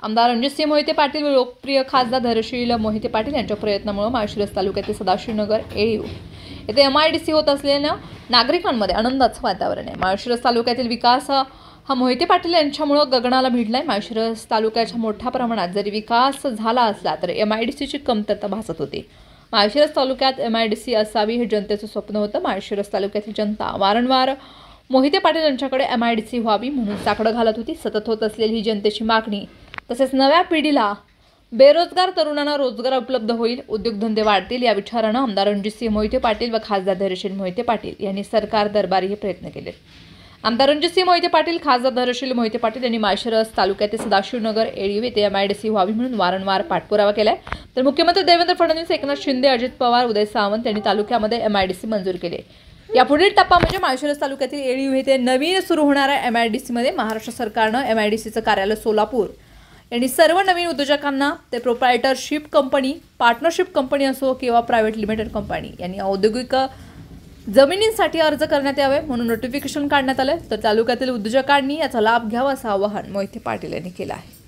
आमदार रणजितसिंह मोहिते पाटील व लोकप्रिय खासदार धैर्यशील मोहिते पाटील यांच्या प्रयत्नामुळे माळशिरस तालुक्यातील सदाशिवनगर एळीव येथे MIDC होत असल्याने नागरिकांमध्ये आनंदाचं वातावरण आहे। माळशिरस तालुक्यातील विकास हा मोहिते पाटील यांच्यामुळे गगनाला भिडलाय। माळशिरस तालुक्याच्या मोठ्या प्रमाणात जरी विकास झाला असला तरी MIDCची कमतरता भासत होती। माळशिरस तालुक्यात MIDC असावी हे जनतेचं स्वप्न होतं। माळशिरस तालुक्यातील जनता वारंवार मोहिते पाटील यांच्याकडे MIDC व्हावी म्हणून साकडं घालत होती। सतत होत असलेली ही जनतेची मागणी तसेच नव्या पिढीला बेरोजगार तरुणांना रोजगार उपलब्ध होईल, उद्योगधंदे वाढतील या विचाराने आमदार रणजितसिंह मोहिते पाटील व खासदार धैर्यशील मोहिते पाटील यांनी सरकार दरबारी हे प्रयत्न केले। आमदार रणजितसिंह मोहिते पाटील, खासदार धैर्यशील मोहिते पाटील यांनी माळशिरस तालुक्यातील सदाशिवनगर एळीव येथे MIDC व्हावी म्हणून वारंवार पाठपुरावा केलाय। तर मुख्यमंत्री देवेंद्र फडणवीस, एकनाथ शिंदे, अजित पवार, उदय सामंत यांनी तालुक्यामध्ये MIDC मंजूर केले। यापुढील टप्पा म्हणजे माळशिरस तालुक्यातील एळीव येथे नवीन सुरू होणाऱ्या MIDC मध्ये महाराष्ट्र सरकारने MIDCचं कार्यालय सोलापूर यांनी सर्व नवीन उद्योजकांना ते प्रोप्रायटरशिप कंपनी, पार्टनरशिप कंपनी असो किंवा प्रायव्हेट लिमिटेड कंपनी यांनी औद्योगिक जमिनींसाठी अर्ज करण्यात यावे म्हणून नोटिफिकेशन काढण्यात आले। तर तालुक्यातील उद्योजकांनी याचा लाभ घ्यावा असं आवाहन मोहिते पाटील यांनी केलं आहे।